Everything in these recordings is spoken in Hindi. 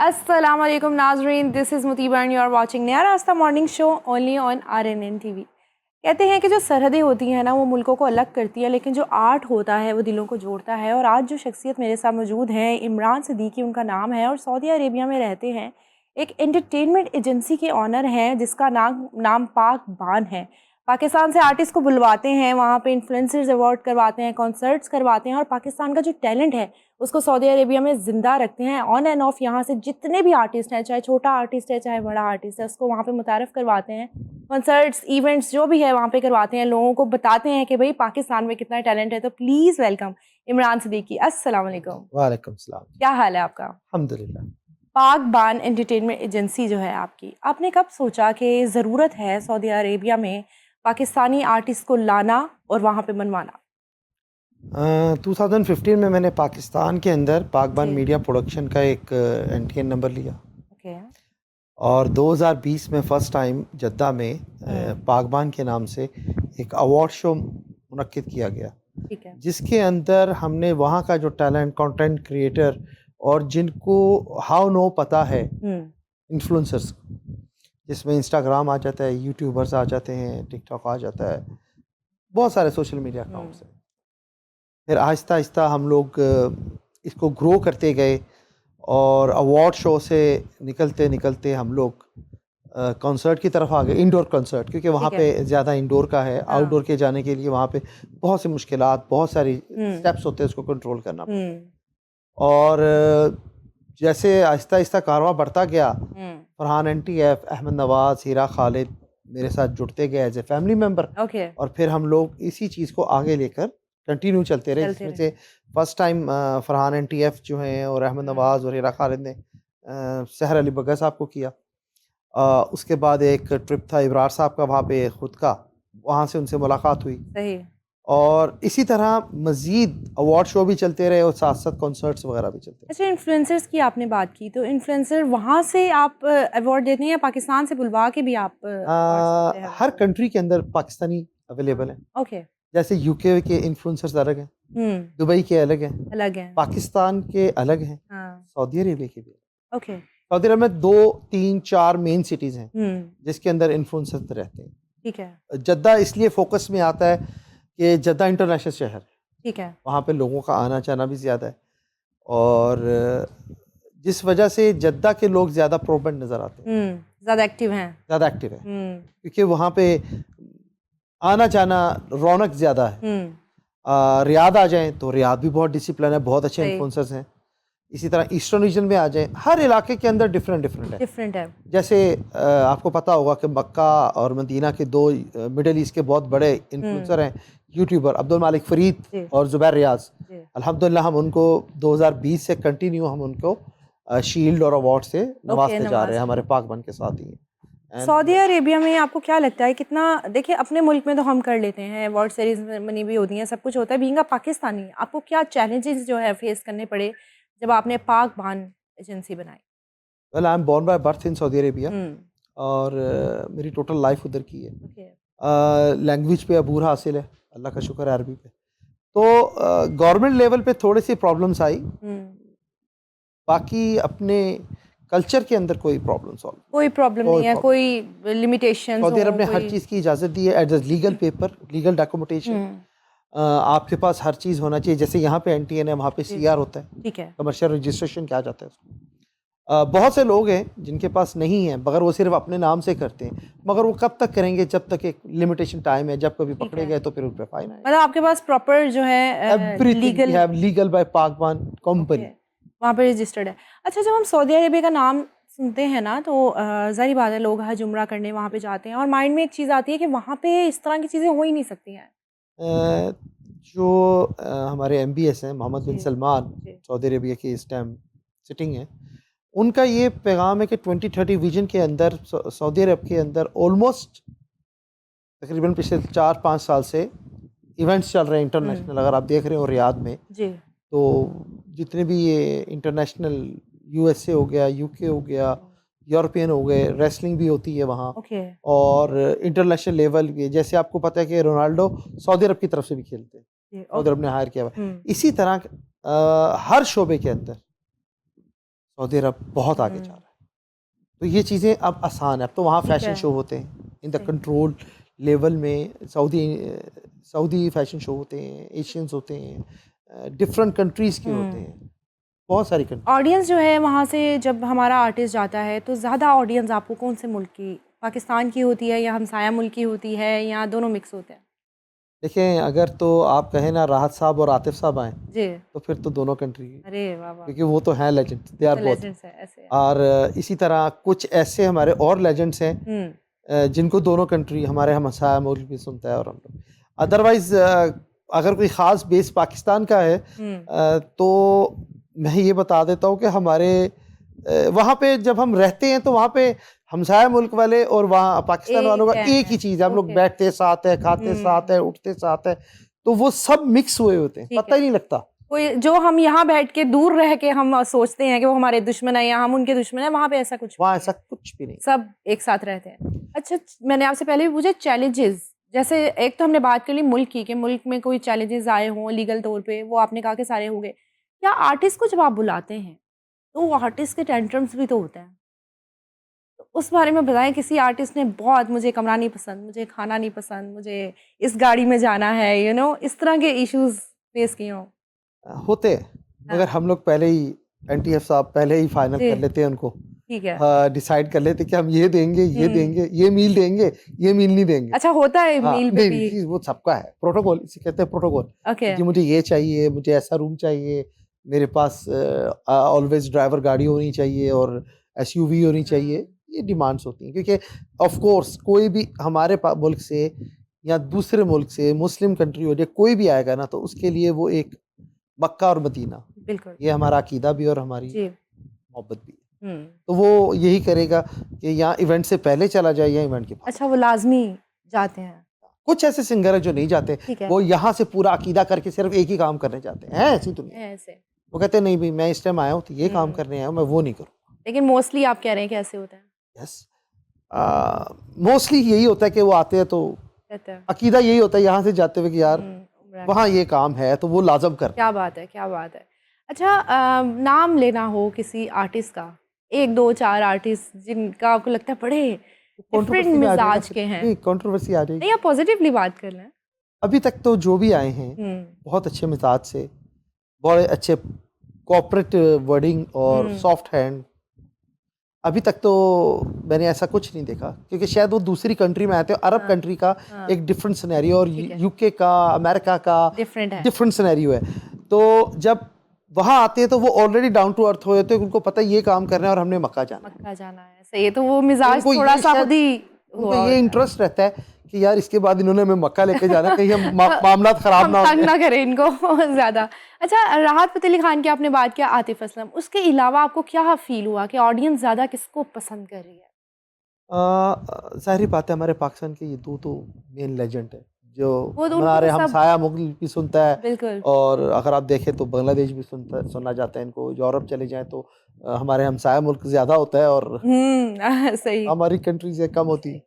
अस्सलाम वालेकुम नाजरीन, this is Mutiba and you are watching Naya Raasta morning show only on RNN TV। कहते हैं कि जो सरहदें होती हैं ना वो मुल्कों को अलग करती है, लेकिन जो आर्ट होता है वो दिलों को जोड़ता है। और आज जो शख्सियत मेरे साथ मौजूद है, इमरान सिद्दीकी उनका नाम है और सऊदी अरेबिया में रहते हैं। एक एंटरटेनमेंट एजेंसी के ऑनर हैं जिसका नाम पाक बान है। पाकिस्तान से आर्टिस्ट को बुलवाते हैं, वहाँ पे इन्फ्लुएंसर्स अवार्ड करवाते हैं, कॉन्सर्ट्स करवाते हैं और पाकिस्तान का जो टैलेंट है उसको सऊदी अरेबिया में ज़िंदा रखते हैं। ऑन एंड ऑफ यहाँ से जितने भी आर्टिस्ट हैं, चाहे छोटा आर्टिस्ट है चाहे बड़ा आर्टिस्ट है, उसको वहाँ पे मुतारफ़ करवाते हैं। कॉन्सर्ट्स इवेंट्स जो भी है वहाँ पे करवाते हैं, लोगों को बताते हैं कि भाई पाकिस्तान में कितना टैलेंट है। तो प्लीज़ वेलकम इमरान सिद्दीकी। अस्सलाम वालेकुम। वालेकुम सलाम। क्या हाल है आपका? अल्हम्दुलिल्लाह। पाक बान एंटरटेनमेंट एजेंसी जो है आपकी, आपने कब सोचा कि ज़रूरत है सऊदी अरेबिया में पाकिस्तानी आर्टिस्ट को लाना और वहाँ पे मनवाना? 2015 में मैंने पाकिस्तान के अंदर पाकबान जी। मीडिया प्रोडक्शन का एक NTN नंबर लिया ओके। और 2020 में फ़र्स्ट टाइम जद्दा में पाकबान के नाम से एक अवार्ड शो मुनक्किद किया गया, ठीक है। जिसके अंदर हमने वहाँ का जो टैलेंट, कंटेंट क्रिएटर और जिनको हाउ नो पता है इन्फ्लुएंसर्स, जिसमें इंस्टाग्राम आ जाता है, यूट्यूबर्स आ जाते हैं, टिकटॉक आ जाता है, बहुत सारे सोशल मीडिया अकाउंट्स हैं। फिर आहिस्ता आहिस्ता हम लोग इसको ग्रो करते गए और अवार्ड शो से निकलते निकलते हम लोग कॉन्सर्ट की तरफ आ गए, इंडोर कॉन्सर्ट, क्योंकि वहाँ ठीक पे है। ज़्यादा इंडोर का है। हाँ। आउटडोर के जाने के लिए वहाँ पे बहुत सी मुश्किलात, बहुत सारी स्टेप्स होते हैं, उसको कंट्रोल करना पड़ता है। और जैसे आहिस्ता आहिस्ता कारवां बढ़ता गया, फरहान NTF, अहमद नवाज, हीरा खालिद मेरे साथ जुड़ते गए as a family member. Okay. और फिर हम लोग इसी चीज़ को आगे लेकर कंटिन्यू चलते रहे, जिसमें से फर्स्ट टाइम फरहान NTF जो हैं और अहमद नवाज और हीरा खालिद ने सहर अली बग्गा साहब को किया। उसके बाद एक ट्रिप था इब्रार साहब का वहाँ पे ख़ुद का, वहाँ से उनसे मुलाकात हुई। सही। और इसी तरह मज़ीद अवार्ड शो भी चलते रहे और साथ साथ कॉन्सर्ट्स वगैरह भी चलते रहे। अच्छा, इन्फ्लुएंसर्स की आपने बात की, तो इन्फ्लुएंसर वहाँ से आप अवार्ड देते हैं या पाकिस्तान से बुलवा के भी आप अवार्ड्स देते हैं? हर कंट्री के अंदर पाकिस्तानी अवेलेबल हैं। ओके। जैसे UK के इन्फ्लुएंसर्स अलग हैं, दुबई के अलग हैं, अलग हैं। पाकिस्तान के अलग हैं, हाँ। सऊदी अरेबिया के भी। ओके। सऊदी अरब में 2, 3, 4 मेन सिटीज़ हैं जिसके अंदर इन्फ्लुएंसर्स रहते हैं। ठीक है। जद्दा इसलिए फोकस में आता है कि जद्दा इंटरनेशनल शहर है, ठीक है। वहाँ पे लोगों का आना जाना भी ज़्यादा है और जिस वजह से जद्दा के लोग ज़्यादा प्रोबेंड नज़र आते हैं, ज़्यादा एक्टिव हैं। ज़्यादा एक्टिव है, क्योंकि वहाँ पे आना जाना रौनक ज़्यादा है। रियाद आ जाएं तो रियाद भी बहुत डिसिप्लिन है, बहुत अच्छे इन्फ्लुएंसर्स हैं। इसी तरह ईस्टर्न रीजन में आ जाएं, हर इलाके के अंदर डिफरेंट है। जैसे आपको पता होगा कि मक्का और मदीना के 2 मिडल ईस्ट के बहुत बड़े इन्फ्लुएंसर हैं, यूट्यूबर अब्दुल मालिक फरीद और जुबैर रियाज। अल्हम्दुलिल्लाह हम उनको 2020 से कंटिन्यू हम उनको शील्ड और अवार्ड से नवाजते जा रहे हैं, हमारे पाकबान के साथ ही। सऊदी अरेबिया में आपको क्या लगता है कितना, देखिए अपने मुल्क में तो हम कर लेते हैं, अवार्ड सेरेमनी भी होती है, सब कुछ होता है, बीइंग अ पाकिस्तानी आपको क्या चैलेंजेस जो है फेस करने पड़े जब आपने पाक बान एजेंसी बनाई? Well I am born by birth in Saudi Arabia और मेरी टोटल लाइफ उधर की है। लैंग्वेज पे अबूर हासिल है, अल्लाह का शुक्र है, अरबी पे। तो गवर्नमेंट लेवल पे थोड़ी सी प्रॉब्लम्स आई, बाकी अपने कल्चर के अंदर कोई प्रॉब्लम नहीं है, कोई लिमिटेशंस सऊदी अरब ने हर चीज़ की इजाज़त दी है as legal paper, legal documentation. आपके पास हर चीज़ होना चाहिए, जैसे यहाँ पे NTN है, वहाँ पे CR होता है, ठीक है, कमर्शियल रजिस्ट्रेशन क्या जाता है उसको। बहुत से लोग हैं जिनके पास नहीं है, मगर वो सिर्फ अपने नाम से करते हैं, मगर वो कब तक करेंगे, जब तक एक लिमिटेशन टाइम है, जब कभी पकड़े गए तो फिर उन पर फाइन है। मतलब आपके पास प्रॉपर जो है लीगल बाय पाकबान कंपनी वहाँ पे रजिस्टर्ड है। अच्छा, जब हम सऊदी अरेबिया का नाम सुनते हैं ना तो ज़ाहिर बात है लोग हज उम्रा करने वहाँ पे जाते हैं और माइंड में एक चीज़ आती है कि वहाँ पे इस तरह की चीज़ें हो ही नहीं सकती हैं। जो हमारे MBS हैं, मोहम्मद बिन सलमान, सऊदी अरेबिया की इस टाइम सिटिंग है, उनका ये पैगाम है कि 2030 विजन के अंदर सऊदी अरब के अंदर ऑलमोस्ट तकरीबन पिछले 4-5 साल से इवेंट्स चल रहे हैं इंटरनेशनल। अगर आप देख रहे हो रियाद में तो जितने भी ये इंटरनेशनल USA हो गया, UK हो गया, यूरोपियन हो गए, रेसलिंग भी होती है वहाँ और इंटरनेशनल लेवल भी। जैसे आपको पता है कि रोनाल्डो सऊदी अरब की तरफ से भी खेलते हैं, सऊदी अरब ने हायर किया हुआ। इसी तरह हर शोबे के अंदर सऊदी अरब बहुत आगे जा रहा है। तो ये चीज़ें अब आसान है। अब तो वहाँ फैशन शो होते हैं इन द कंट्रोल लेवल में। सऊदी फैशन शो होते हैं, एशियंस होते हैं, डिफरेंट कंट्रीज़ के होते हैं, बहुत सारी कंट्री। ऑडियंस जो है वहाँ से जब हमारा आर्टिस्ट जाता है तो ज़्यादा ऑडियंस आपको कौन से मुल्क की, पाकिस्तान की होती है या हमसाया मुल्क की होती है या दोनों मिक्स होते हैं? देखें, अगर तो आप कहें ना राहत साहब और आतिफ साहब आए जी। तो फिर तो दोनों कंट्री की, अरे वाह वाह, क्योंकि वो तो हैं लेजेंड, दे आर तो बोथ। लेजेंड्स है ऐसे। और इसी तरह कुछ ऐसे हमारे और लेजेंड्स हैं जिनको दोनों कंट्री, हमारे हमसाया मुल्क भी सुनता है और हम लोग। अदरवाइज अगर कोई ख़ास बेस पाकिस्तान का है तो मैं ये बता देता हूँ कि हमारे वहाँ पे जब हम रहते हैं तो वहाँ पे हमसाया मुल्क वाले और वहाँ पाकिस्तान वालों का एक ही चीज़ है। हम लोग बैठते साथ है, खाते साथ है, उठते साथ है, तो वो सब मिक्स हुए होते हैं, पता ही नहीं लगता। कोई जो हम यहाँ बैठ के दूर रह के हम सोचते हैं कि वो हमारे दुश्मन है या हम उनके दुश्मन है, वहाँ पे ऐसा कुछ वहाँ ऐसा कुछ भी नहीं, सब एक साथ रहते हैं। अच्छा, मैंने आपसे पहले भी पूछा चैलेंजेस, जैसे एक तो हमने बात कर ली मुल्क की कि मुल्क में कोई चैलेंजेस आए हों लीगल तौर पे, वो आपने कहा कि सारे हो गए। क्या आर्टिस्ट को जब आप बुलाते हैं तो आर्टिस्ट के टेंट्रम्स भी तो होते हैं, तो उस बारे में बताएं। किसी आर्टिस्ट ने बहुत, मुझे कमरा नहीं पसंद, मुझे खाना नहीं पसंद, मुझे इस गाड़ी में जाना है, इस तरह के इश्यूज फेस किए हों? होते हैं, मगर हम लोग पहले ही एनटीएफ साहब पहले ही फाइनल कर लेते हैं उनको। ठीक है। हाँ, डिसाइड कर लेते कि हम ये देंगे, ये देंगे, ये मील देंगे, ये मील नहीं देंगे। अच्छा, होता है हाँ, मील पे नहीं, भी? वो सबका है प्रोटोकॉल, इसे कहते हैं प्रोटोकॉल। ओके। कि मुझे ये चाहिए, मुझे ऐसा रूम चाहिए, मेरे पास ऑलवेज ड्राइवर गाड़ी होनी चाहिए और एसयूवी होनी चाहिए। ये डिमांड्स होती हैं, क्योंकि ऑफ कोर्स कोई भी हमारे मुल्क से या दूसरे मुल्क से, मुस्लिम कंट्री हो जाए, कोई भी आएगा ना, तो उसके लिए वो एक मक्का और मदीना, बिल्कुल ये हमारा अकीदा भी और हमारी जी। मोहब्बत भी है। तो वो यही करेगा कि यहाँ इवेंट से पहले चला जाए या इवेंट के बाद। अच्छा, वो लाजमी जाते हैं? कुछ ऐसे सिंगर है जो नहीं जाते, ठीक है। वो यहाँ से पूरा अकीदा करके सिर्फ एक ही काम करने जाते हैं, ऐसी दुनिया। ऐसे वो कहते हैं नहीं भाई, मैं इस टाइम आया हूँ तो ये काम करने आया हूँ, मैं वो नहीं करूँ। लेकिन मोस्टली आप कह रहे हैं कि ऐसे होता है? यस, मोस्टली यही होता है कि वो आते हैं तो कहते हैं अकीदा यही होता है यहाँ से जाते हुए कि यार वहाँ ये काम है तो वो लाजम कर। क्या बात है, क्या बात है। अच्छा, नाम लेना हो किसी आर्टिस्ट का, एक दो चार आर्टिस्ट जिनका आपको लगता है बड़े डिफरेंट मिजाज के हैं? नहीं, कंट्रोवर्सी आ जाएगी। नहीं, आप पॉजिटिवली बात कर लें। अभी तक तो जो भी आए हैं बहुत अच्छे मिजाज से, बड़े अच्छे कॉर्पोरेट वर्डिंग और सॉफ्ट हैंड। अभी तक तो मैंने ऐसा कुछ नहीं देखा, क्योंकि शायद वो दूसरी कंट्री में आए थे। अरब कंट्री का एक डिफरेंट सिनेरियो और यूके का, अमेरिका का डिफरेंट सिनेरियो है। तो जब वहाँ आते हैं तो वो ऑलरेडी डाउन टू अर्थ होते हैं, उनको पता है ये काम करना है और हमने मक्का जाना है। सही है, तो वो मिजाज थोड़ा सा खुद ही उनको ये इंटरेस्ट रहता है कि यार इसके बाद इन्होंने हमें मक्का लेके जाना, कहीं हम मामला खराब ना हो, तंग ना करें इनको ज्यादा। अच्छा, राहत फतेह अली खान की आपने बात किया, आतिफ असलम, उसके अलावा आपको क्या फील हुआ कि ऑडियंस ज्यादा किसको पसंद कर रही है? जाहिर बात है, हमारे पाकिस्तान के ये दो तो मेन लेजेंड है जो वो तो हमारे उनको तो सब हमसाया मुल्क भी सुनता है। बिल्कुल। और अगर आप देखें तो बांग्लादेश भी सुना जाता है इनको। यूरोप चले जाएं तो हमारे हमसाया मुल्क ज़्यादा होता है और सही। हमारी कंट्री से कम होती है।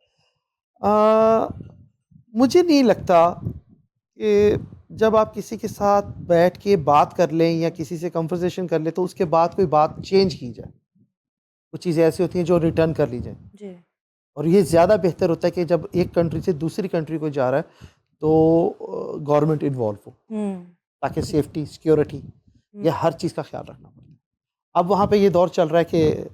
मुझे नहीं लगता कि जब आप किसी के साथ बैठ के बात कर लें या किसी से कन्वर्सेशन कर लें तो उसके बाद कोई बात चेंज की जाए। कुछ चीज़ें ऐसी होती हैं जो रिटर्न कर ली जाए, जी। और ये ज़्यादा बेहतर होता है कि जब एक कंट्री से दूसरी कंट्री को जा रहा है तो गवर्नमेंट इन्वॉल्व हो, ताकि सेफ्टी, सिक्योरिटी, ये हर चीज़ का ख्याल रखना पड़ता है। अब वहाँ पे ये दौर चल रहा है कि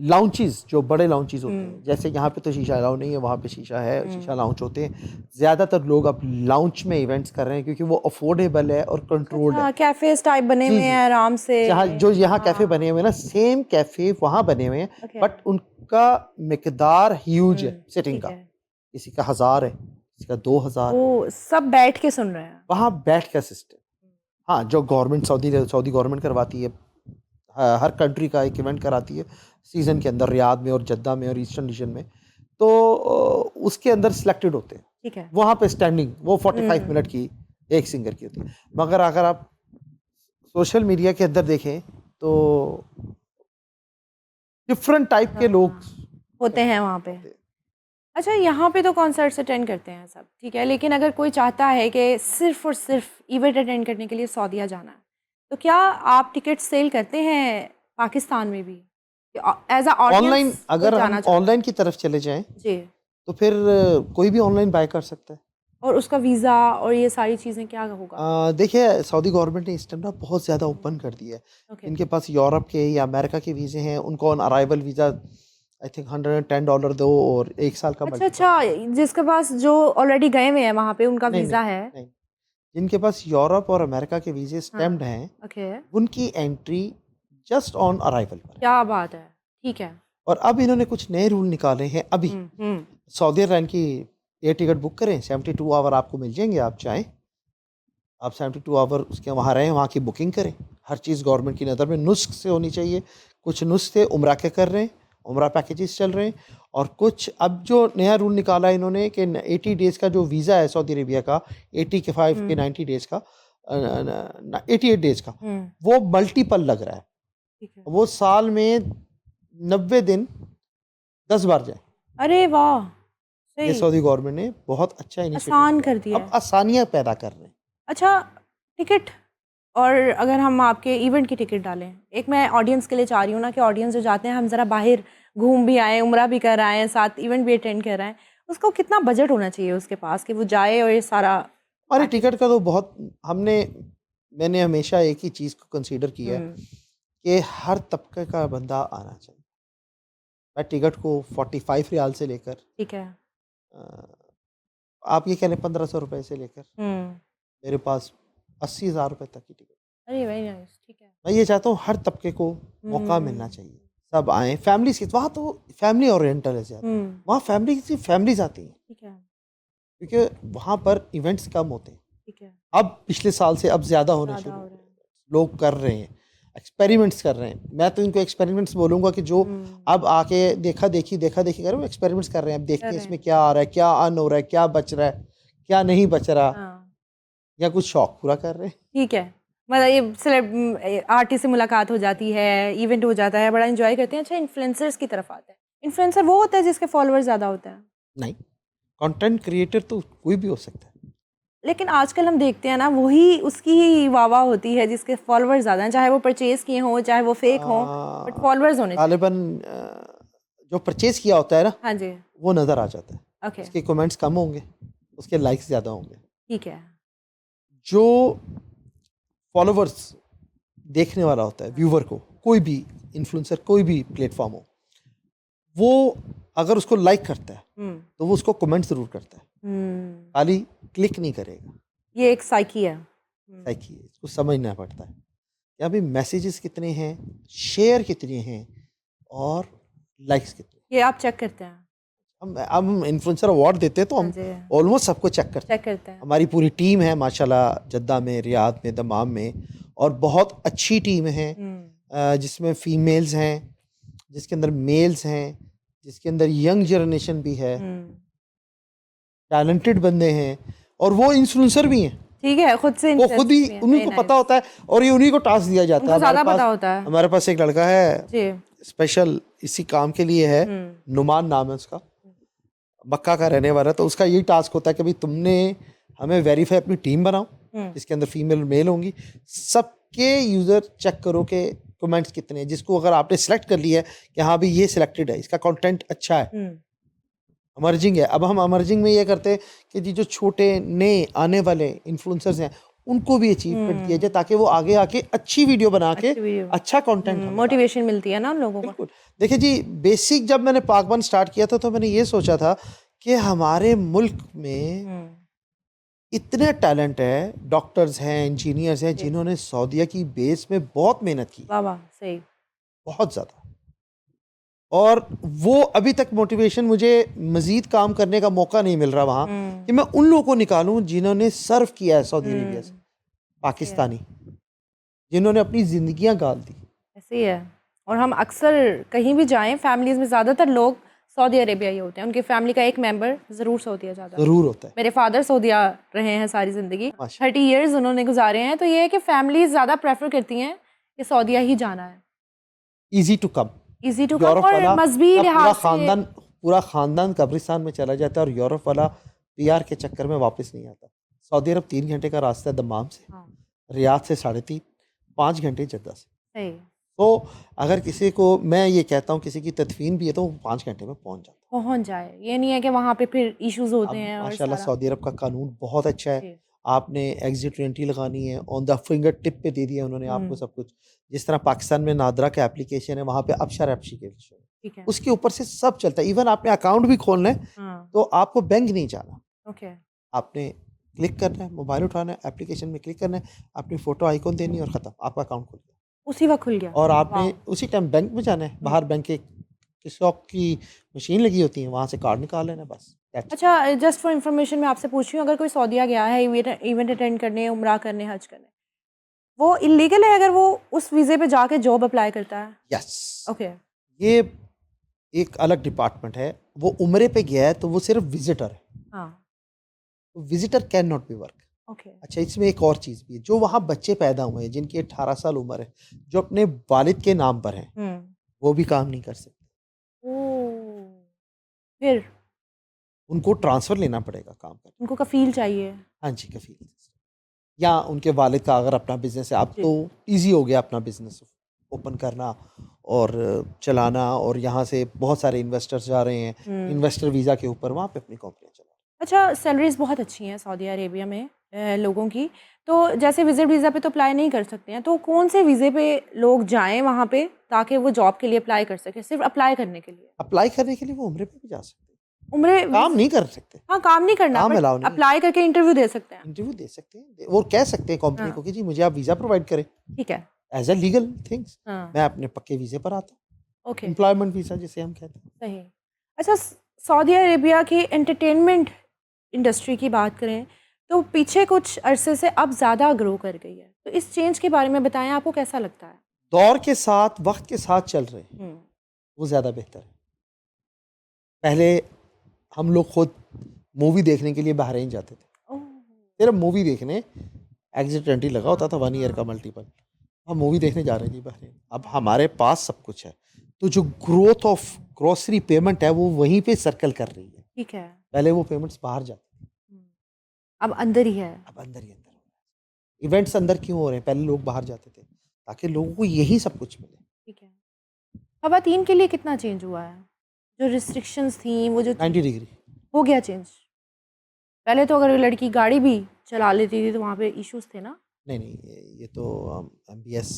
लाउंचेस, जो बड़े लाउंचेस होते हैं, जैसे यहाँ पे तो शीशा अलाउ नहीं है, वहाँ पे शीशा है, शीशा लाउंच होते हैं। ज़्यादातर लोग अब लाउंच में इवेंट्स कर रहे हैं क्योंकि वो अफोर्डेबल है और कंट्रोल्ड है। कैफेज टाइप बने हुए हैं आराम से, जहाँ जो यहाँ कैफे बने हुए हैं ना, सेम कैफे वहाँ बने हुए हैं, बट उनका मिकदार ह्यूज है सिटिंग का। किसी का 1000 है, किसी का 2000। वो सब बैठ के सुन रहे हैं वहाँ बैठ का सिस्टम। हाँ, जो गवर्नमेंट सऊदी गवर्नमेंट करवाती है, हर कंट्री का एक इवेंट कराती है सीज़न के अंदर, रियाद में और जद्दा में और ईस्टर्न रीजन में, तो उसके अंदर सिलेक्टेड होते हैं। ठीक है। वहाँ पे स्टैंडिंग वो 45 मिनट की एक सिंगर की होती है। मगर अगर आप सोशल मीडिया के अंदर देखें तो डिफरेंट टाइप के लोग होते हैं वहाँ पे। अच्छा, यहाँ पे तो कॉन्सर्ट्स अटेंड करते हैं सब, ठीक है, लेकिन अगर कोई चाहता है कि सिर्फ और सिर्फ इवेंट अटेंड करने के लिए सऊदीया जाना है, तो क्या आप टिकट सेल करते हैं पाकिस्तान में भी एज अ ऑनलाइन, ऑडियंस अगर जाना हम चाहते ऑनलाइन की तरफ चले जाएं हैं जी, तो फिर कोई भी ऑनलाइन बाय कर सकता है। और उसका वीज़ा और ये सारी चीज़ें क्या होगा? देखिए, सऊदी गवर्नमेंट ने इस टाइम ना बहुत ज़्यादा ओपन कर दिया है। ओके, जिनके पास यूरोप के या अमेरिका के वीज़े हैं, उनको on arrival visa I think $110 दो और 1 साल का अच्छा मल्टीपल। अच्छा, जिसके पास जो ऑलरेडी गए हुए हैं वहाँ पे उनका नहीं, नहीं, वीज़ा है। नहीं। जिनके पास यूरोप और अमेरिका के वीज़े हाँ, स्टैम्प्ड हैं, ओके, उनकी एंट्री जस्ट ऑन अराइवल पर है। क्या बात है, ठीक है। और अब इन्होंने कुछ नए रूल निकाले हैं अभी। हम्म, सऊदी एयरलाइन की एयर टिकट बुक करें, 72 आवर आपको मिल जाएंगे, आप चाहें आप 72 आवर उसके वहाँ रहें, वहाँ की बुकिंग करें। हर चीज़ गवर्नमेंट की नज़र में नुस्ख से होनी चाहिए। कुछ नुस्ख थे, उम्रा के कर रहे हैं, उम्रा पैकेजेस चल रहे हैं। और कुछ अब जो नया रूल निकाला है इन्होंने कि 80 डेज़ का जो वीज़ा है सऊदी अरेबिया का, 80 के 5 के 90 डेज़ का, 88 डेज़ का, वो मल्टीपल लग रहा है। ठीक है। वो साल में 90 दिन 10 बार जाए। अरे वाह, ये सही, सऊदी गवर्नमेंट ने बहुत अच्छा इनिशिएटिव आसान लिया कर है। दिया अब है। आसानियाँ पैदा कर रहे हैं। अच्छा, टिकट, और अगर हम आपके इवेंट की टिकट डालें, एक मैं ऑडियंस के लिए चाह रही हूँ ना कि ऑडियंस जो जाते हैं हम ज़रा बाहर घूम भी आए, उम्रा भी कर आए, साथ इवेंट भी अटेंड कर आए, उसको कितना बजट होना चाहिए उसके पास कि वो जाए और ये सारा हमारे पैकेज? टिकट का तो बहुत मैंने हमेशा एक ही चीज़ को कंसीडर किया है हम्म, कि हर तबके का बंदा आना चाहिए। मैं टिकट को 45 रियाल से लेकर ठीक है। अ, आप ये कह लें 1500 रुपए से लेकर हम्म, मेरे पास 80,000 रुपए तक की टिकट। अरे वेरी नाइस, ठीक है। मैं ये चाहता हूँ हर तबके को मौका मिलना हम्म, चाहिए। सब आएँ, फैमिलीज़ की वहाँ तो फैमिली ओरिएंटल है ज़्यादा। हम्म, वहाँ फैमिली की फैमिलीज़ आती हैं ठीक है, क्योंकि वहाँ पर इवेंट्स कम होते हैं। ठीक है। अब पिछले साल से अब ज़्यादा होने ज़्यादा शुरू हो हो रहा गए है। हैं। लोग कर रहे हैं, एक्सपेरिमेंट्स कर रहे हैं। मैं तो इनको एक्सपेरिमेंट्स बोलूँगा कि जो अब आके देखा-देखी कर रहे हैं, वो एक्सपेरिमेंट्स कर रहे हैं। अब देखते कर हैं रहे इसमें हैं। क्या आ रहा है, क्या अर्न हो रहा है, क्या बच रहा है, क्या नहीं बच रहा, हाँ, या कुछ शौक पूरा कर रहे हैं। ठीक है। मतलब ये सेलेब आर्टिस्ट से मुलाकात हो जाती है, इवेंट हो जाता है, बड़ा एंजॉय करते हैं। अच्छा, इन्फ्लुएंसर्स की तरफ आते हैं। इन्फ्लुएंसर वो होता है जिसके फॉलोअर्स ज़्यादा होते हैं। नहीं, कंटेंट क्रिएटर तो कोई भी हो सकता है। लेकिन आजकल हम देखते हैं ना, वही उसकी ही वाह-वाह होती है जिसके फॉलोअर्स ज़्यादा हैं, चाहे वो परचेज़ किए हों, चाहे वो फेक हों, बट फॉलोअर्स होने चाहिए। गालिबन जो परचेज़ किया होता है ना, हाँ जी, वो नज़र आ जाता है। ओके, उसके कमेंट्स कम होंगे, उसके लाइक्स ज़्यादा होंगे। ठीक है। जो फॉलोवर्स देखने वाला होता है, व्यूवर को, कोई भी इन्फ्लुएंसर, कोई भी प्लेटफॉर्म हो, वो अगर उसको लाइक करता है हुँ, तो वो उसको कमेंट ज़रूर करता है, हुँ, खाली क्लिक नहीं करेगा। ये एक साइकी है। देखिए, इसको समझना पड़ता है कि अभी मैसेजेस कितने हैं, शेयर कितने हैं और लाइक्स कितने हैं। ये आप चेक करते हैं? हम इन्फ्लुएंसर अवार्ड देते हैं तो हाँ हम जी, ऑलमोस्ट सबको चेक करते हैं। चेक करते हैं। हमारी पूरी टीम है माशाल्लाह, जद्दा में, रियाद में, दमाम में, और बहुत अच्छी टीम है, हुँ, जिसमें फीमेल्स हैं, जिसके अंदर मेल्स हैं, जिसके अंदर यंग जनरेशन भी है, हुँ, टैलेंटेड बंदे हैं, और वो इन्फ्लुएंसर भी हैं। ठीक है, खुद से वो खुद ही इन्फ्लुएंसर्स भी हैं, उन्हीं वेरी को नाइस। पता होता है और ये उन्हीं को टास्क दिया जाता है। उनको ज़्यादा पता होता है। हमारे पास एक लड़का है, जी, स्पेशल इसी काम के लिए है, हुँ, नुमान नाम है उसका, मक्का का रहने वाला है। तो उसका यही टास्क होता है कि भाई तुमने हमें वेरीफाई अपनी टीम बनाओ, हुँ, जिसके अंदर फीमेल और मेल होंगी, सबके यूज़र चेक करो कि कमेंट्स कितने हैं। जिसको अगर आपने सेलेक्ट कर लिया है कि हाँ भाई ये सिलेक्टेड है, इसका कंटेंट अच्छा है, हुँ, अमर्जिंग है। अब हम अमर्जिंग में ये करते हैं कि जी जो छोटे नए आने वाले इन्फ्लुएंसर्स हैं उनको भी अचीवमेंट दिया जाए, ताकि वो आगे आके अच्छी वीडियो बना के अच्छी वीडियो, अच्छा कंटेंट हमें डालें। मोटिवेशन मिलती है ना उन लोगों को। बिल्कुल। देखिए जी, बेसिक जब मैंने पाकबन स्टार्ट किया था तो मैंने ये सोचा था कि हमारे मुल्क में हुँ, इतने टैलेंट है, डॉक्टर्स हैं, इंजीनियर्स हैं, जी, जिन्होंने सऊदीया की बेस में बहुत मेहनत की, वाह, वाह! सही। बहुत ज़्यादा। और वो अभी तक मोटिवेशन, मुझे मज़ीद काम करने का मौका नहीं मिल रहा वहाँ, हुँ, कि मैं उन लोगों को निकालूँ जिन्होंने सर्व किया है सऊदी अरेबिया से, हुँ, ये पाकिस्तानी, जिन्होंने अपनी ज़िंदगियाँ गाल दी। ऐसे ही है। और हम अक्सर कहीं भी जाएँ, फैमिलीज़ में ज़्यादातर लोग सऊदी अरेबिया ही होते हैं। उनकी फैमिली का एक मेंबर ज़रूर सऊदीया जाता है। ज़रूर होता है। मेरे फादर सऊदीया रहे हैं सारी ज़िंदगी, माशा 30 इयर्स उन्होंने गुज़ारे हैं। तो ये है कि फैमिलीज़ ज़्यादा प्रेफ़र करती हैं कि सऊदीया ही जाना है। Easy to come. Easy to come, Europe और वाला मज़हबी का लिहाज से पूरा ख़ानदान कब्रिस्तान में चला जाता है और यूरोप वाला पीआर के चक्कर में वापस नहीं आता। सऊदी अरब 3 घंटे का रास्ता है दम्माम से, हाँ, रियाद से 3.5, 5 घंटे जद्दा से। सही। तो अगर किसी को, मैं ये कहता हूँ किसी की तदफीन भी है तो वो 5 घंटे में पहुंच जाता पहुंच जाए, ये नहीं है कि वहाँ पे फिर इश्यूज है। होते अब हैं और माशाल्लाह सारा। सऊदी अरब का कानून बहुत अच्छा है। जी। आपने एग्जिट एंट्री लगानी है, ऑन द फिंगर टिप पे दे दिया उन्होंने आपको हम्म। सब कुछ। जिस तरह पाकिस्तान में नादरा का एप्लीकेशन है, वहाँ पे अबशर एप्लीकेशन है, ठीक है। उसके ऊपर से सब चलता है। इवन आपने अकाउंट भी खोलना है हाँ। तो आपको बैंक नहीं जाना, ओके। आपने क्लिक करना है, मोबाइल उठाना है, एप्लीकेशन में क्लिक करना है, अपनी फोटो आइकॉन देनी है और ख़त्म, आपका अकाउंट खुल गया। उसी वक्त खुल गया। और आपने वाह। उसी टाइम बैंक में जाना है, बाहर बैंक के स्टॉक की मशीन लगी होती है, वहाँ से कार्ड निकाल लेना, बस that's it। अच्छा, जस्ट फॉर इन्फॉर्मेशन मैं आपसे पूछ रही हूँ, अगर कोई सऊदीया गया है इवेंट अटेंड करने, उम्रा करने, हज करने, वो इलीगल है अगर वो उस वीज़े पे जाके जॉब अप्लाई करता है? Yes, okay. ये एक अलग डिपार्टमेंट है। वो उम्रे पे गया है तो वो सिर्फ विजिटर है, हाँ। Visitor can not be work. Okay. अच्छा, इसमें एक और चीज़ भी है, जो वहाँ बच्चे पैदा हुए हैं जिनकी 18 साल उम्र है, जो अपने वालिद के नाम पर हैं, हम्म। वो भी काम नहीं कर सकते। ओह। फिर उनको ट्रांसफ़र लेना पड़ेगा काम करने। उनको कफील चाहिए। हाँ जी, कफ़ील या उनके वालिद का अगर अपना बिज़नेस है। अब जी। तो ईज़ी हो गया अपना बिज़नेस ओपन करना और चलाना, और यहाँ से बहुत सारे इन्वेस्टर्स जा रहे हैं, इन्वेस्टर वीज़ा के ऊपर वहाँ पे अपनी कंपनियाँ चला रहे अच्छा, सैलरीज बहुत अच्छी हैं सऊदी अरेबिया में लोगों की, तो जैसे विजिट वीज़ा पे तो अप्लाई नहीं कर सकते हैं, तो कौन से वीज़े पे लोग जाएं वहाँ पे ताकि वो जॉब के लिए अप्लाई कर सकें, सिर्फ अप्लाई करने के लिए? हैं। अप्लाई करने के लिए वो उम्रे पे भी जा सकते हैं, उम्रे काम नहीं कर सकते, हाँ, काम नहीं करना, काम बट अलाउ नहीं है। अप्लाई करके इंटरव्यू दे सकते हैं। इंटरव्यू दे सकते हैं, वो कह सकते हैं कंपनी हाँ। को कि जी मुझे आप वीज़ा प्रोवाइड करें, ठीक है। As a legal things. हाँ। मैं अपने पक्के वीज़े पर आता हूँ, ओके। एम्प्लॉयमेंट वीज़ा जिसे हम कहते हैं। सही। अच्छा, सऊदी अरेबिया की एंटरटेनमेंट इंडस्ट्री की बात करें तो पीछे कुछ अरसे से अब ज़्यादा ग्रो कर गई है, तो इस चेंज के बारे में बताएं, आपको कैसा लगता है? दौर के साथ, वक़्त के साथ चल रहे हैं, हम्म। वो ज़्यादा बेहतर है। पहले हम लोग खुद मूवी देखने के लिए बहरीन जाते थे, ओह। सिर्फ मूवी देखने। एग्जिट एंट्री लगा होता था 1 ईयर का हाँ। मल्टीपल, हम मूवी देखने जा रहे थे बहरीन। अब हमारे पास सब कुछ है, तो जो ग्रोथ ऑफ ग्रोसरी पेमेंट है वो वहीं पे सर्कल कर रही है। ठीक है। पहले वो पेमेंट्स बाहर जाती थी, अब अंदर ही है। अब अंदर ही अंदर हो रहा है। इवेंट्स अंदर क्यों हो रहे हैं? पहले लोग बाहर जाते थे ताकि लोगों को यही सब कुछ मिले। ठीक है। खवातीन के लिए कितना चेंज हुआ है? जो रिस्ट्रिक्शंस थी वो जो 90 डिग्री। हो गया चेंज? पहले तो अगर लड़की गाड़ी भी चला लेती थी तो वहाँ पे इश्यूज थे ना? नहीं नहीं, ये तो MBS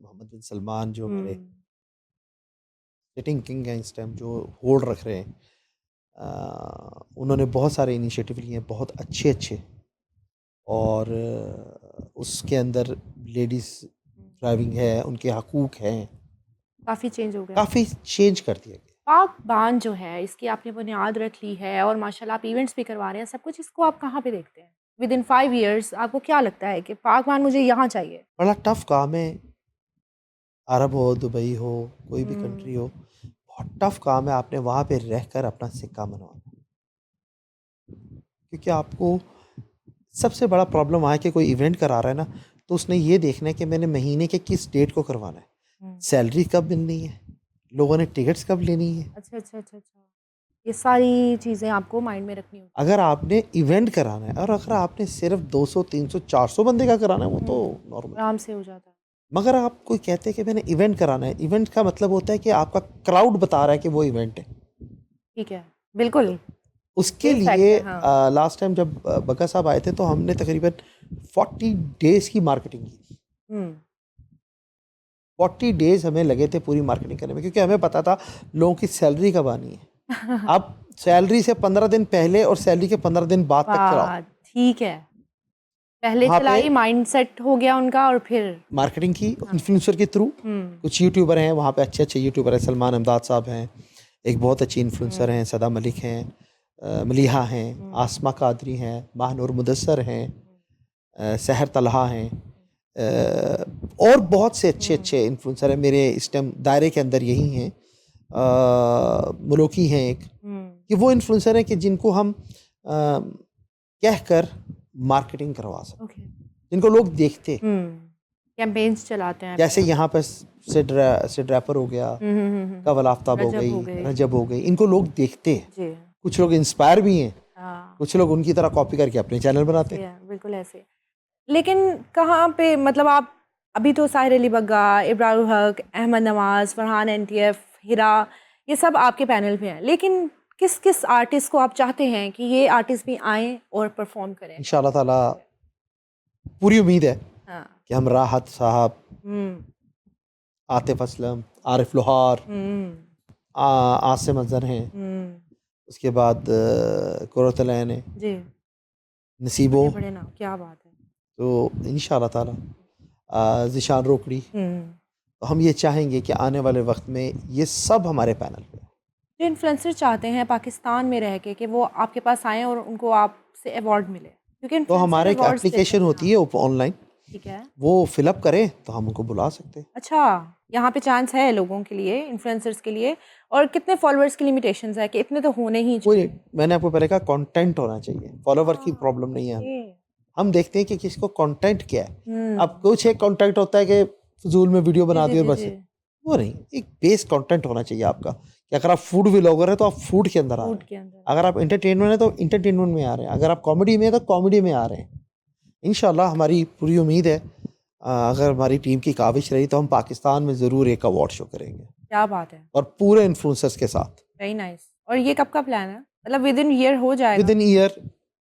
मोहम्मद बिन सलमान जो हमारे हम्म। सिटिंग किंग हैं इस टाइम, जो होल्ड रख रहे हैं, उन्होंने बहुत सारे इनिशिएटिव लिए हैं, बहुत अच्छे अच्छे। और उसके अंदर लेडीज़ ड्राइविंग है, उनके हकूक़ हैं, काफ़ी चेंज हो गया। काफ़ी चेंज कर दिया गया। पाक बान जो है इसकी आपने बुनियाद रख ली है और माशाल्लाह आप इवेंट्स भी करवा रहे हैं, सब कुछ, इसको आप कहाँ पे देखते हैं विद इन 5 इयर्स? आपको क्या लगता है कि पाक बान मुझे यहाँ चाहिए? बड़ा टफ काम है, अरब हो, दुबई हो, कोई भी कंट्री हम्म। हो, बहुत टफ काम है। आपने वहाँ पे रहकर अपना सिक्का मनवाना, क्योंकि आपको सबसे बड़ा प्रॉब्लम वहाँ है कि कोई इवेंट करा रहा है ना, तो उसने ये देखना है कि मैंने महीने के किस डेट को करवाना है, हम्म। सैलरी कब मिलनी है, लोगों ने टिकट्स कब लेनी है। अच्छा अच्छा अच्छा अच्छा, ये सारी चीज़ें आपको माइंड में रखनी होती अगर आपने इवेंट कराना है और अगर आपने सिर्फ 200 300 400 बंदे का कराना है, वो है। तो नॉर्मल। आराम से हो जाता है। मगर आप कोई कहते हैं कि मैंने इवेंट कराना है, इवेंट का मतलब होता है कि आपका क्राउड बता रहा है कि वो इवेंट है। ठीक है, बिल्कुल। उसके ये फैक्ट लिए है, हाँ। लास्ट टाइम जब बग्गा साहब आए थे तो हमने तकरीबन 40 डेज़ की मार्केटिंग की थी। हम्म। 40 डेज़ हमें लगे थे पूरी मार्केटिंग करने में, क्योंकि हमें पता था लोगों की सैलरी कब आनी है। अब सैलरी से 15 दिन पहले और सैलरी के 15 दिन बाद तक चलाओ। वाह, ठीक है। पहले वहाँ पे चलाई, माइंड सेट हो गया उनका, और फिर मार्केटिंग की हाँ। इन्फ्लुएंसर के थ्रू। हम्म। कुछ यूट्यूबर हैं वहाँ पे, अच्छे अच्छे यूट्यूबर हैं, सलमान अहमदाद साहब हैं, एक बहुत अच्छी इन्फ्लुएंसर हैं, सदा मलिक हैं, मलिहा हैं, आसमा कादरी हैं, महानूर मुदस्सर हैं, सहर तलहा हैं, और बहुत से अच्छे अच्छे इन्फ्लुएंसर हैं मेरे इस टाइम दायरे के अंदर यही हैं। मुलोकी हैं एक, कि वो इन्फ्लुएंसर हैं कि जिनको हम कहकर मार्केटिंग करवा सकते, ओके। जिनको लोग देखते। कैंपेन्स चलाते हैं जैसे अपने। यहाँ पर सिड रैपर हो गया, कवल आफ्ताब हो रजब हो गई, गई। रजब हो गई, इनको लोग देखते हैं। जी। कुछ लोग इंस्पायर भी हैं, हाँ। कुछ लोग उनकी तरह कॉपी करके अपने चैनल बनाते हैं। बिल्कुल ऐसे। लेकिन कहाँ पे, मतलब आप अभी तो साहिर अली बग्गा, इब्रार हक, अहमद नवाज, फरहान एनटीएफ, हिरा, ये सब आपके पैनल पे हैं, लेकिन किस किस आर्टिस्ट को आप चाहते हैं कि ये आर्टिस्ट भी आएँ और परफॉर्म करें? इंशाल्लाह ताला पूरी उम्मीद है हाँ। कि हम राहत साहब, हम्म। आतिफ असलम, आरिफ लोहार, आसिम अजहर हैं, उसके बाद कुरतलैन है, जी, नसीबो, बड़े नाम, क्या बात है। तो इंशाल्लाह ताला ज़िशान रोकड़ी, तो हम ये चाहेंगे कि आने वाले वक्त में ये सब हमारे पैनल पे। जो इन्फ्लुएंसर चाहते हैं पाकिस्तान में रह के कि वो आपके पास आएँ और उनको आपसे अवार्ड मिले, क्योंकि तो इन्फ्लुएंसर हमारे एक अवार्ड्स देते एप्लीकेशन हैं। होती है ऑनलाइन, ठीक है। वो फिलअप करें तो हम उनको बुला सकते हैं। अच्छा, यहाँ पे चांस है लोगों के लिए, इन्फ्लुएंसर्स के लिए, और कितने फॉलोअर्स की लिमिटेशंस है कि इतने तो होने ही कोई चाहिए? नहीं, मैंने आपको पहले कहा कंटेंट होना चाहिए, फॉलोवर की प्रॉब्लम नहीं है। हम देखते हैं कि किसको कंटेंट क्या है। अब कुछ एक कंटेंट होता है कि फजूल में वीडियो बना दी और बस, वो नहीं, एक बेस कंटेंट होना चाहिए आपका कि अगर आप फूड व्लॉगर है तो आप फूड के अंदर आ रहे हैं, अगर आप एंटरटेनमेंट है तो एंटरटेनमेंट में आ रहे हैं, अगर आप कॉमेडी में है तो कॉमेडी में आ रहे हैं। इंशाल्लाह हमारी पूरी उम्मीद है, अगर हमारी टीम की काविश रही तो हम पाकिस्तान में ज़रूर एक अवार्ड शो करेंगे। क्या बात है, और पूरे इन्फ्लुएंसर्स के साथ। Very nice. और ये कब का प्लान है? मतलब विद इन ईयर हो जाएगा? विद इन ईयर,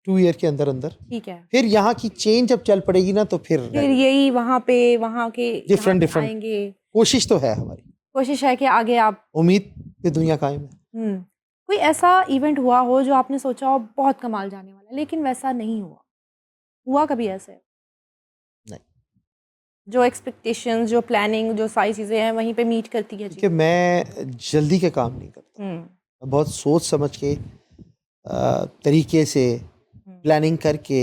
2 ईयर के अंदर अंदर। ठीक है। फिर यहाँ की चेंज जब चल पड़ेगी ना तो फिर यही वहाँ पे, वहाँ के डिफरेंट आएंगे। कोशिश तो है हमारी, कोशिश है कि आगे आप, उम्मीद पे दुनिया कायम है। कोई ऐसा इवेंट हुआ हो जो आपने सोचा हो बहुत कमाल जाने वाला, लेकिन वैसा नहीं हुआ कभी ऐसे? नहीं, जो एक्सपेक्टेशंस, जो प्लानिंग, जो सारी चीज़ें हैं वहीं पे मीट करती है क्योंकि मैं जल्दी के काम नहीं करता, मैं बहुत सोच समझ के तरीके से प्लानिंग करके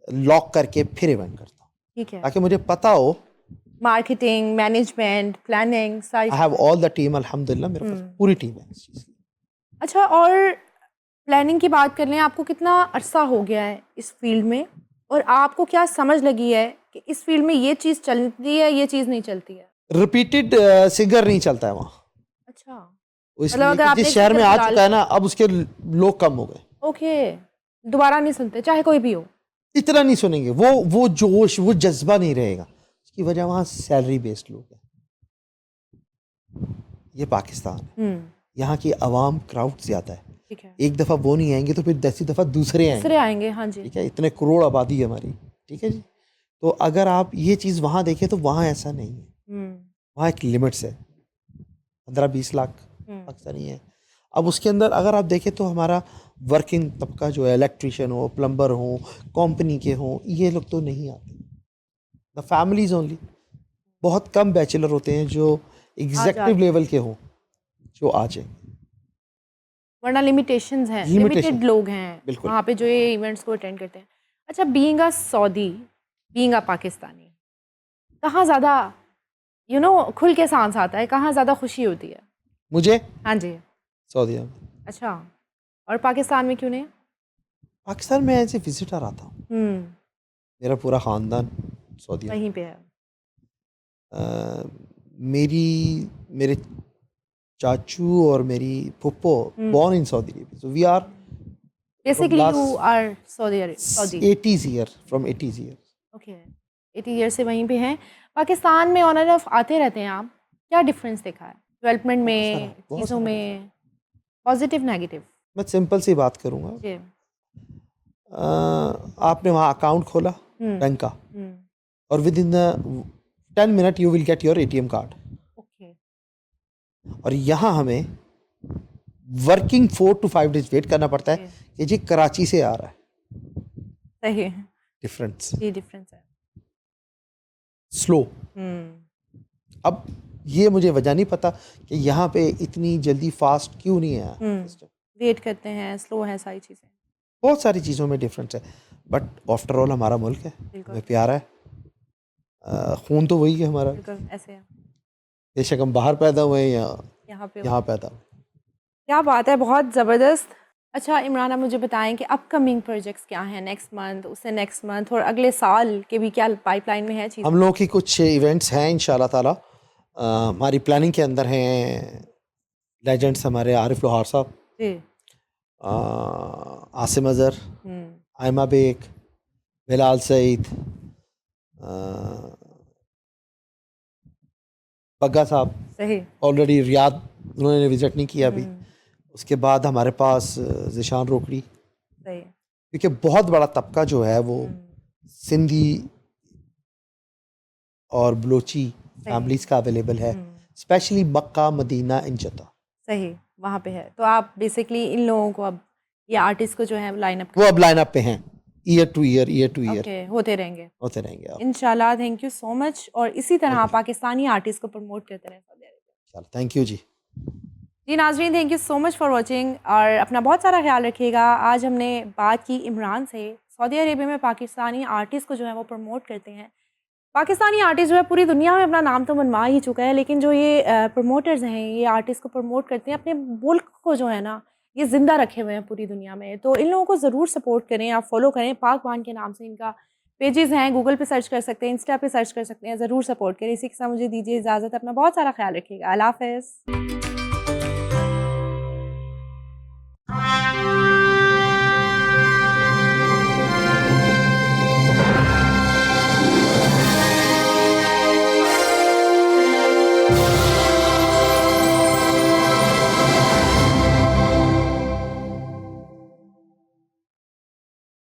लॉक करके फिर इवेंट करता हूँ। ठीक है। ताकि मुझे पता हो, मार्केटिंग, मैनेजमेंट, प्लानिंग, सारी। I have all the team, अल्हम्दुलिल्लाह मेरे पास पूरी टीम है इस चीज़ की। अच्छा, और प्लानिंग की बात कर लें, आपको कितना अरसा हो गया है इस फील्ड में, और आपको क्या समझ लगी है कि इस फील्ड में ये चीज़ चलती है, ये चीज़ नहीं चलती है? रिपीटेड सिंगर नहीं चलता है वहाँ। अच्छा, इसलिए अगर कि आपने जिस शहर में सिंगर आ बुला चुका है ना, अब उसके लोग कम हो गए। ओके, दोबारा नहीं सुनते चाहे कोई भी हो? इतना नहीं सुनेंगे, वो जोश, वो जज्बा नहीं रहेगा। इसकी वजह वहाँ सैलरी बेस्ड लोग हैं। ये पाकिस्तान है, यहाँ की आवाम क्राउड ज़्यादा है। ठीक है। एक दफ़ा वो नहीं आएंगे तो फिर 10 दफ़ा दूसरे आएंगे। हाँ जी। ठीक है, इतने करोड़ आबादी है हमारी। ठीक है जी, तो अगर आप ये चीज़ वहाँ देखें तो वहाँ ऐसा नहीं है। वहाँ एक लिमिट्स है, 15-20 लाख पाकिस्तानी है। अब उसके अंदर अगर आप देखें तो हमारा वर्किंग तबका जो है, इलेक्ट्रीशियन हो, प्लम्बर हो, कंपनी के हों, ये लोग तो नहीं आते। द फैमिलीज ओनली, बहुत कम बैचलर होते हैं जो एग्जेक्टिव लेवल के हों जो आ जाए, वरना लिमिटेशंस हैं, लिमिटेड लोग हैं वहाँ पे जो ये इवेंट्स को अटेंड करते हैं। अच्छा, being a Saudi, being a Pakistani, कहाँ ज़्यादा खुल के सांस आता है, कहाँ ज़्यादा खुशी होती है? मुझे हाँ जी। सऊदी में। अच्छा, और पाकिस्तान में क्यों नहीं? पाकिस्तान में ऐसे विजिटर आता हूँ, मेरा पूरा ख़ानदान सऊदी वहीं पे है। मेरे चाचू और मेरी फुप्पो born in Saudi Arabia, so we are basically you are Saudi 80s year, from 80s year. Okay, 80 years से वहीं पे हैं। पाकिस्तान में ऑन एंड ऑफ आते रहते हैं आप, क्या डिफरेंस देखा है डेवलपमेंट में, चीज़ों में, पॉजिटिव नेगेटिव? मैं सिंपल सी बात करूँगा, आपने वहाँ अकाउंट खोला बैंक का, और with in 10 minute you will get your ATM card. और यहाँ हमें वर्किंग 4 to 5 days वेट करना पड़ता है कि जी कराची से आ रहा है। सही है, डिफरेंस, ये डिफरेंस है, स्लो। अब ये मुझे वजह नहीं पता कि यहाँ पे इतनी जल्दी फास्ट क्यों नहीं आया सिस्टम। वेट करते हैं, स्लो है, सारी चीज़ें, बहुत सारी चीज़ों में डिफरेंस है, बट आफ्टर ऑल हमारा मुल्क है, हमें प्यारा है, खून तो वही है हमारा। ऐसे है, बेशक हम बाहर पैदा हुए हैं या यहाँ पैदा हुए। क्या बात है, बहुत ज़बरदस्त। अच्छा इमरान, आप मुझे बताएं कि अपकमिंग प्रोजेक्ट्स क्या हैं नेक्स्ट मंथ, उससे नेक्स्ट मंथ और अगले साल के भी क्या पाइपलाइन में है चीज़? हम लोगों की कुछ इवेंट्स हैं इंशाल्लाह ताला, हमारी प्लानिंग के अंदर हैं। लेजेंड्स हमारे आरिफ लोहार साहब, आसिम अजहर, आयमा बेग, बिलाल सईद, बग्गा साहब सही। ऑलरेडी रियाद उन्होंने विजिट नहीं किया अभी। हम्म, उसके बाद हमारे पास ज़िशान रोकड़ी, सही। क्योंकि बहुत बड़ा तबका जो है वो सिंधी और बलोची सही। फैमिलीज का अवेलेबल है, स्पेशली मक्का, मदीना, इन जगह सही, वहाँ पे है। तो आप बेसिकली इन लोगों को अब ये आर्टिस्ट को जो है लाइनअप वो अब लाइनअप पे हैं, ईयर टू ईयर ओके होते रहेंगे होते रहेंगे आप। इंशाल्लाह। Thank you so much. और इसी तरह आप वेलकम, पाकिस्तानी आर्टिस्ट को प्रमोट करते रहें सऊदी अरेबिया। थैंक यू जी। जी नाजरीन, thank you so much for watching और अपना बहुत सारा ख्याल रखिएगा। आज हमने बात की इमरान से, सऊदी अरेबिया में पाकिस्तानी आर्टिस्ट को जो है वो प्रमोट करते हैं। पाकिस्तानी आर्टिस्ट जो है पूरी दुनिया में अपना नाम तो मनवा ही चुका है, लेकिन जो ये प्रमोटर्स हैं, ये आर्टिस्ट को प्रमोट करते हैं, अपने मुल्क को जो है ना ये ज़िंदा रखे हुए हैं पूरी दुनिया में। तो इन लोगों को ज़रूर सपोर्ट करें, आप फॉलो करें। पाक वान के नाम से इनका पेजेस हैं, गूगल पे सर्च कर सकते हैं, इंस्टा पे सर्च कर सकते हैं। ज़रूर सपोर्ट करें। इसी के साथ मुझे दीजिए इजाज़त। अपना बहुत सारा ख्याल रखिएगा। अल्लाह हाफ़िज़।